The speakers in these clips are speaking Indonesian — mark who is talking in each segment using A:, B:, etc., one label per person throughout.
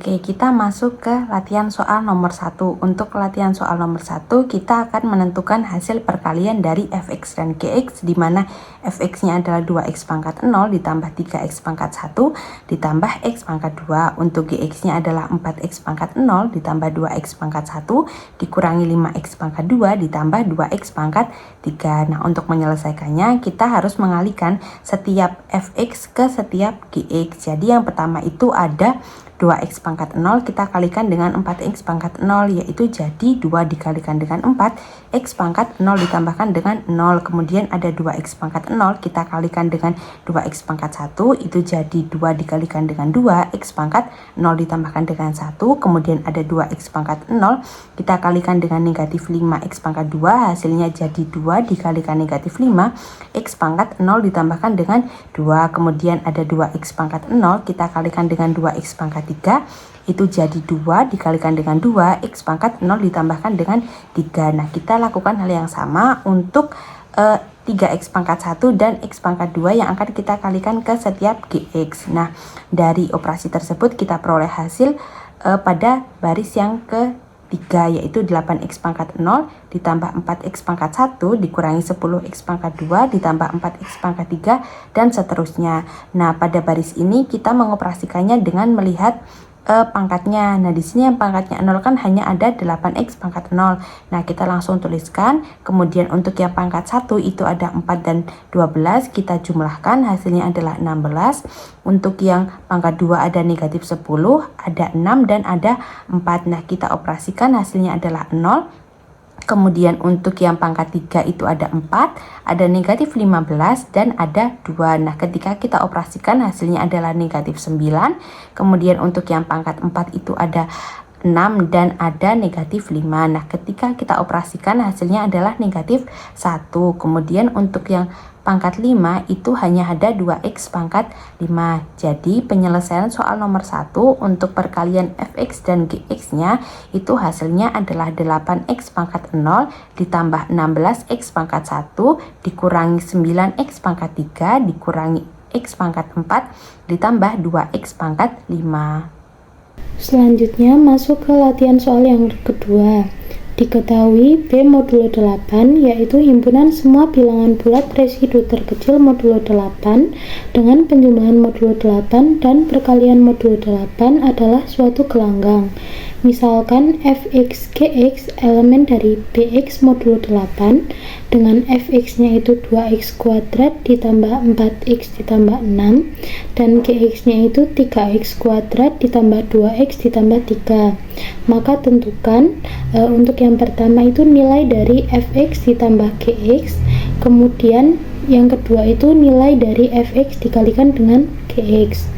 A: Oke, kita masuk ke latihan soal nomor 1. Untuk latihan soal nomor 1, kita akan menentukan hasil perkalian dari fx dan gx, di mana fx-nya adalah 2x pangkat 0 ditambah 3x pangkat 1 ditambah x pangkat 2. Untuk gx-nya adalah 4x pangkat 0 ditambah 2x pangkat 1 dikurangi 5x pangkat 2 ditambah 2x pangkat 3. Nah, untuk menyelesaikannya, kita harus mengalihkan setiap fx ke setiap gx. Jadi yang pertama itu ada 2x pangkat 0 kita kalikan dengan 4x pangkat 0, yaitu jadi 2 dikalikan dengan 4, x pangkat 0 ditambahkan dengan 0. Kemudian ada 2x pangkat 0 kita kalikan dengan 2x pangkat 1, itu jadi 2 dikalikan dengan 2, x pangkat 0 ditambahkan dengan 1. Kemudian ada 2x pangkat 0 kita kalikan dengan negatif 5x pangkat 2, hasilnya jadi 2 dikalikan negatif 5, x pangkat 0 ditambahkan dengan 2. Kemudian ada 2x pangkat 0 kita kalikan dengan 2x pangkat 3, itu jadi 2 dikalikan dengan 2, x pangkat 0 ditambahkan dengan 3. Nah, kita lakukan hal yang sama untuk 3x pangkat 1 dan x pangkat 2 yang akan kita kalikan ke setiap gx. Nah, dari operasi tersebut kita peroleh hasil pada baris yang ketiga, yaitu 8x pangkat 0 ditambah 4x pangkat 1 dikurangi 10x pangkat 2 ditambah 4x pangkat 3 dan seterusnya. Nah, pada baris ini kita mengoperasikannya dengan melihat pangkatnya. Nah, di sini yang pangkatnya 0 kan hanya ada 8x pangkat 0. Nah, kita langsung tuliskan. Kemudian untuk yang pangkat 1 itu ada 4 dan 12, kita jumlahkan, hasilnya adalah 16. Untuk yang pangkat 2 ada negatif 10, ada 6 dan ada 4. Nah, kita operasikan, hasilnya adalah 0. Kemudian untuk yang pangkat 3 itu ada 4, ada negatif 15 dan ada 2. Nah, ketika kita operasikan hasilnya adalah negatif 9. Kemudian untuk yang pangkat 4 itu ada 6 dan ada negatif 5. Nah, ketika kita operasikan hasilnya adalah negatif 1. Kemudian untuk yang pangkat 5 itu hanya ada 2x pangkat 5. Jadi penyelesaian soal nomor 1 untuk perkalian fx dan gx-nya itu hasilnya adalah 8x pangkat 0 ditambah 16x pangkat 1 dikurangi 9x pangkat 3 dikurangi x pangkat 4 ditambah 2x pangkat 5.
B: Selanjutnya masuk ke latihan soal yang kedua. Diketahui B modulo 8 yaitu himpunan semua bilangan bulat residu terkecil modulo 8 dengan penjumlahan modulo 8 dan perkalian modulo 8 adalah suatu gelanggang. Misalkan fx gx elemen dari bx modulo 8 dengan fx-nya itu 2x kuadrat ditambah 4x ditambah 6 dan gx-nya itu 3x kuadrat ditambah 2x ditambah 3. Maka tentukan untuk yang pertama itu nilai dari fx ditambah gx, kemudian yang kedua itu nilai dari fx dikalikan dengan gx.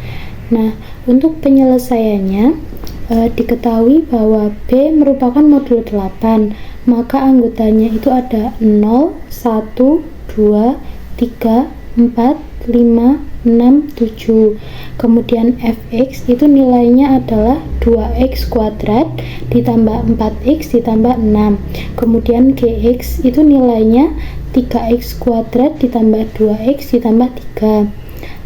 B: Nah, untuk penyelesaiannya diketahui bahwa B merupakan modulo 8, maka anggotanya itu ada 0, 1, 2, 3, 4, 5, 6, 7. Kemudian fx itu nilainya adalah 2x kuadrat ditambah 4x ditambah 6. Kemudian gx itu nilainya 3x kuadrat ditambah 2x ditambah 3.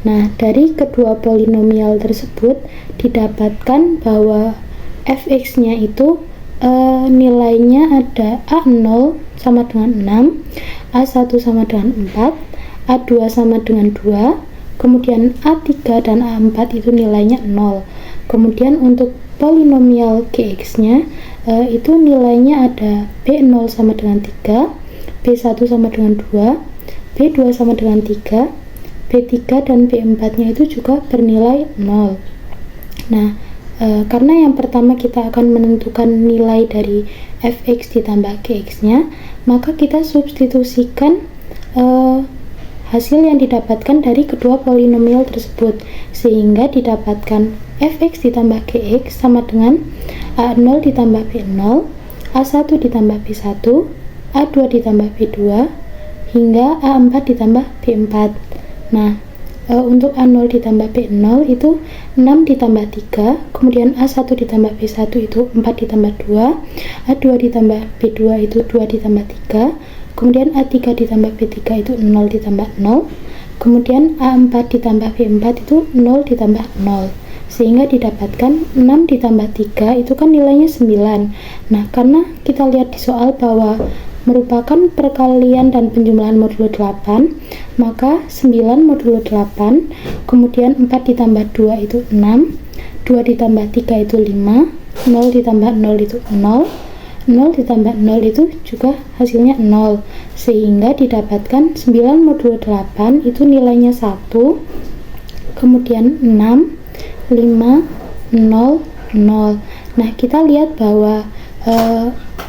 B: Nah, dari kedua polinomial tersebut didapatkan bahwa fx-nya itu nilainya ada A0 sama dengan 6, A1 sama dengan 4, A2 sama dengan 2, kemudian A3 dan A4 itu nilainya 0. Kemudian untuk polinomial gx-nya itu nilainya ada B0 sama dengan 3, B1 sama dengan 2, B2 sama dengan 3, B3 dan B4-nya itu juga bernilai 0. Nah, karena yang pertama kita akan menentukan nilai dari fx ditambah gx-nya, maka kita substitusikan hasil yang didapatkan dari kedua polinomial tersebut, sehingga didapatkan fx ditambah gx sama dengan A0 ditambah B0, A1 ditambah B1, A2 ditambah B2, hingga A4 ditambah B4. Nah, untuk A0 ditambah B0 itu 6 ditambah 3, kemudian A1 ditambah B1 itu 4 ditambah 2, A2 ditambah B2 itu 2 ditambah 3, kemudian A3 ditambah B3 itu 0 ditambah 0, kemudian A4 ditambah B4 itu 0 ditambah 0. sehingga didapatkan 6 ditambah 3 itu kan nilainya 9. Nah, karena kita lihat di soal bahwa merupakan perkalian dan penjumlahan modulo 8, maka 9 modulo 8, kemudian 4 ditambah 2 itu 6, 2 ditambah 3 itu 5, 0 ditambah 0 itu 0, 0 ditambah 0 itu juga hasilnya 0, sehingga didapatkan 9 modulo 8 itu nilainya 1, kemudian 6, 5, 0, 0. Nah, kita lihat bahwa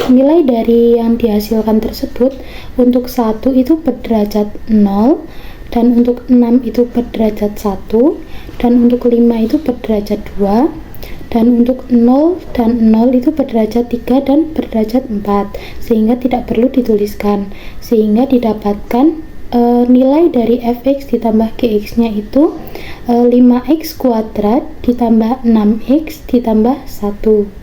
B: nilai dari yang dihasilkan tersebut untuk 1 itu berderajat 0, dan untuk 6 itu berderajat 1, dan untuk 5 itu berderajat 2, dan untuk 0 dan 0 itu berderajat 3 dan berderajat 4, sehingga tidak perlu dituliskan, sehingga didapatkan nilai dari fx ditambah gx nya itu 5x kuadrat ditambah 6x ditambah 1.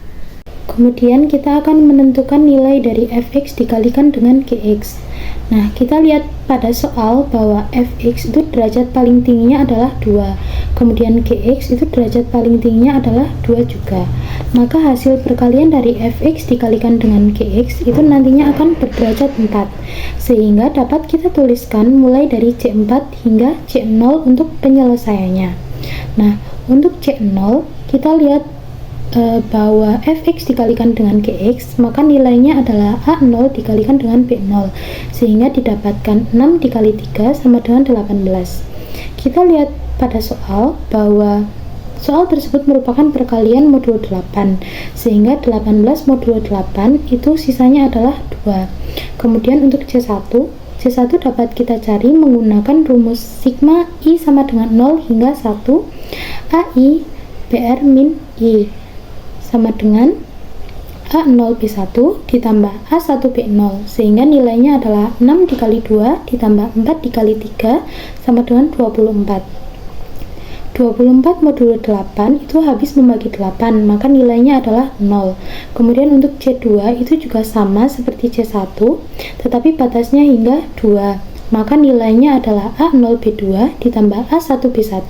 B: Kemudian kita akan menentukan nilai dari fx dikalikan dengan gx. Nah, kita lihat pada soal bahwa fx itu derajat paling tingginya adalah 2, kemudian gx itu derajat paling tingginya adalah 2 juga. Maka hasil perkalian dari fx dikalikan dengan gx itu nantinya akan berderajat 4, sehingga dapat kita tuliskan mulai dari C4 hingga C0 untuk penyelesaiannya. Nah, untuk C0 kita lihat bahwa fx dikalikan dengan gx, maka nilainya adalah a0 dikalikan dengan b0, sehingga didapatkan 6 dikali 3 sama dengan 18. Kita lihat pada soal bahwa soal tersebut merupakan perkalian modulo 8, sehingga 18 modulo 8 itu sisanya adalah 2. Kemudian untuk C1 dapat kita cari menggunakan rumus sigma I sama dengan 0 hingga 1 AI BR min I sama dengan A0B1 ditambah A1B0, sehingga nilainya adalah 6 dikali 2 ditambah 4 dikali 3 sama dengan 24. 24 modulo 8 itu habis membagi 8, maka nilainya adalah 0. Kemudian untuk C2 itu juga sama seperti C1, tetapi batasnya hingga 2. Maka nilainya adalah A0B2 ditambah A1B1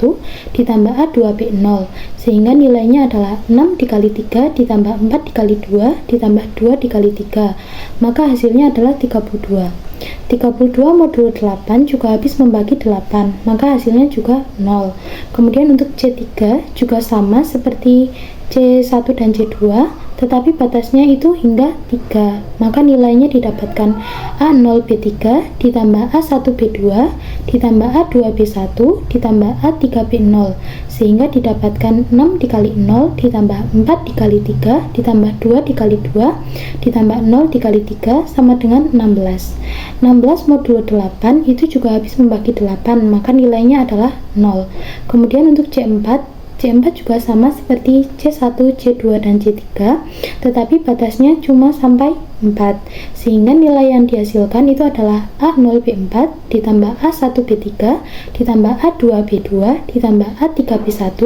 B: ditambah A2B0, sehingga nilainya adalah 6 dikali 3 ditambah 4 dikali 2 ditambah 2 dikali 3, maka hasilnya adalah 32. 32 modulo 8 juga habis membagi 8, maka hasilnya juga 0. Kemudian untuk C3 juga sama seperti C1 dan C2, tetapi batasnya itu hingga 3, maka nilainya didapatkan A0B3 ditambah A1B2 ditambah A2B1 ditambah A3B0, sehingga didapatkan 6 dikali 0 ditambah 4 dikali 3 ditambah 2 dikali 2 ditambah 0 dikali 3 sama dengan 16. 16 modulo 8 itu juga habis membagi 8, maka nilainya adalah 0. Kemudian untuk C4 juga sama seperti C1, C2, dan C3, tetapi batasnya cuma sampai 4, sehingga nilai yang dihasilkan itu adalah A0B4 ditambah A1B3 ditambah A2B2 ditambah A3B1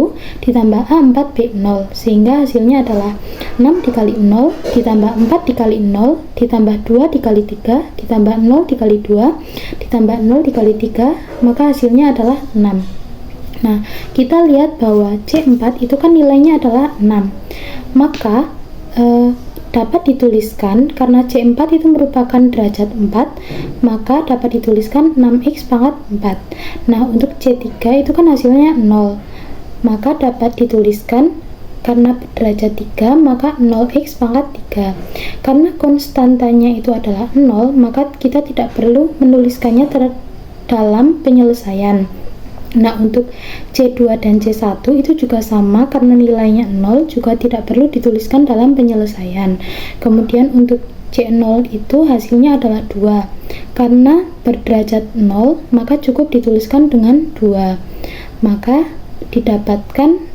B: ditambah A4B0, sehingga hasilnya adalah 6 dikali 0 ditambah 4 dikali 0 ditambah 2 dikali 3 ditambah 0 dikali 2 ditambah 0 dikali 3, maka hasilnya adalah 6. Nah, kita lihat bahwa C4 itu kan nilainya adalah 6, maka dapat dituliskan karena C4 itu merupakan derajat 4, maka dapat dituliskan 6x pangkat 4. Nah, untuk C3 itu kan hasilnya 0, maka dapat dituliskan karena derajat 3, maka 0x pangkat 3. Karena konstantanya itu adalah 0, maka kita tidak perlu menuliskannya dalam penyelesaian. Nah, untuk C2 dan C1 itu juga sama, karena nilainya 0 juga tidak perlu dituliskan dalam penyelesaian. Kemudian untuk C0 itu hasilnya adalah 2, karena berderajat 0 maka cukup dituliskan dengan 2, maka didapatkan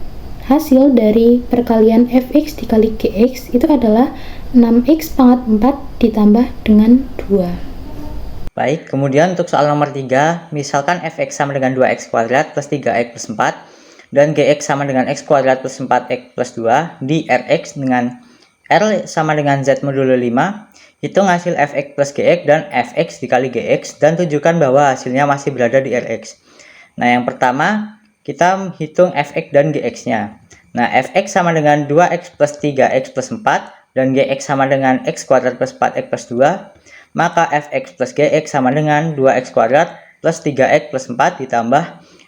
B: hasil dari perkalian fx dikali gx itu adalah 6x pangkat 4 ditambah dengan 2.
C: Baik, kemudian untuk soal nomor 3, misalkan fx sama dengan 2x kuadrat plus 3x plus 4 dan gx sama dengan x kuadrat plus 4x plus 2 di Rx dengan R sama dengan Z modulo 5, hitung hasil fx plus gx dan fx dikali gx dan tunjukkan bahwa hasilnya masih berada di Rx. Nah, yang pertama kita hitung fx dan gx-nya. Nah, fx sama dengan 2x plus 3x plus 4 dan gx sama dengan x kuadrat plus 4x plus 2, maka fx plus gx sama dengan 2x kuadrat plus 3x plus 4 ditambah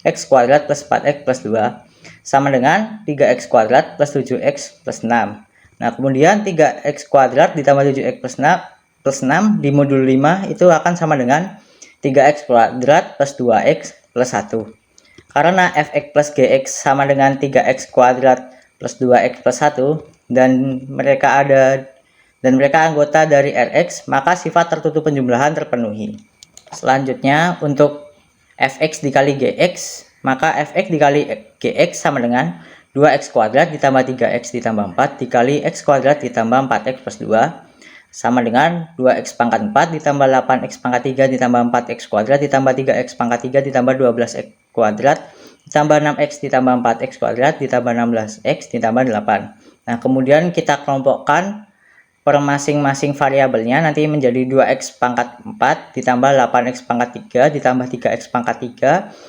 C: x kuadrat plus 4x plus 2 sama dengan 3x kuadrat plus 7x plus 6. Nah, kemudian 3x kuadrat ditambah 7x plus 6 di modul 5 itu akan sama dengan 3x kuadrat plus 2x plus 1. Karena fx plus gx sama dengan 3x kuadrat plus 2x plus 1 dan mereka anggota dari Rx, maka sifat tertutup penjumlahan terpenuhi. Selanjutnya untuk fx dikali gx, maka fx dikali gx sama dengan 2x kuadrat ditambah 3x ditambah 4 dikali x kuadrat ditambah 4x plus 2 sama dengan 2x pangkat 4 ditambah 8x pangkat 3 ditambah 4x kuadrat ditambah 3x pangkat 3 ditambah 12x kuadrat ditambah 6x ditambah 4x kuadrat ditambah 16x ditambah 8. Nah, kemudian kita kelompokkan per masing-masing variabelnya nanti menjadi 2x pangkat 4 ditambah 8x pangkat 3 ditambah 3x pangkat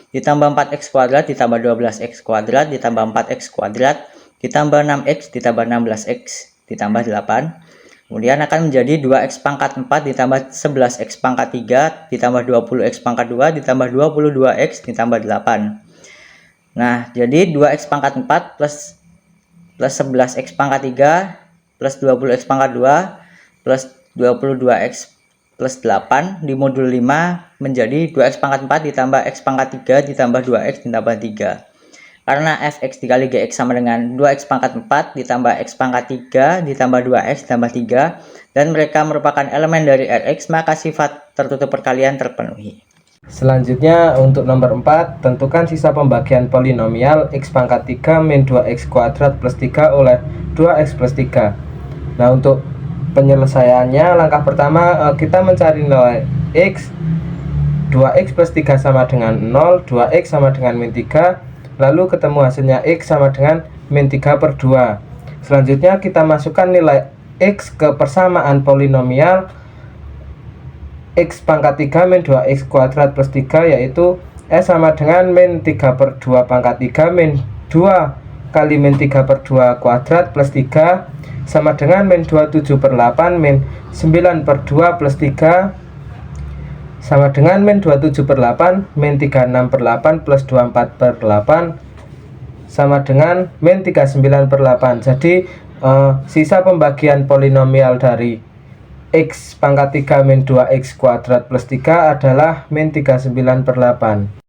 C: 3 ditambah 4x kuadrat ditambah 12x kuadrat ditambah 4x kuadrat ditambah 6x ditambah 16x ditambah 8. Kemudian akan menjadi 2x pangkat 4 ditambah 11x pangkat 3 ditambah 20x pangkat 2 ditambah 22x ditambah 8. Nah, jadi 2x pangkat 4 plus 11x pangkat 3 plus 20x pangkat 2 plus 22x plus 8 di modul 5 menjadi 2x pangkat 4 ditambah x pangkat 3 ditambah 2x ditambah 3. Karena fx dikali gx sama dengan 2x pangkat 4 ditambah x pangkat 3 ditambah 2x ditambah 3 dan mereka merupakan elemen dari Rx, maka sifat tertutup perkalian terpenuhi.
D: Selanjutnya untuk nomor 4, tentukan sisa pembagian polinomial x pangkat 3 min 2x kuadrat plus 3 oleh 2x plus 3. Nah, untuk penyelesaiannya langkah pertama kita mencari nilai x. 2x plus 3 sama dengan 0, 2x sama dengan min 3. Lalu ketemu hasilnya x sama dengan min 3 per 2. Selanjutnya kita masukkan nilai x ke persamaan polinomial x pangkat 3 min 2x kuadrat plus 3, yaitu s sama dengan min 3 per 2 pangkat 3 min 2 kali min 3 per 2 kuadrat plus 3 sama dengan min 27 per 8 min 9 per 2 plus 3 sama dengan min 27 per 8 min 36 per 8 plus 24 per 8 sama dengan min 39 per 8. Jadi sisa pembagian polinomial dari x pangkat 3 min 2x kuadrat plus 3 adalah min 39 per 8.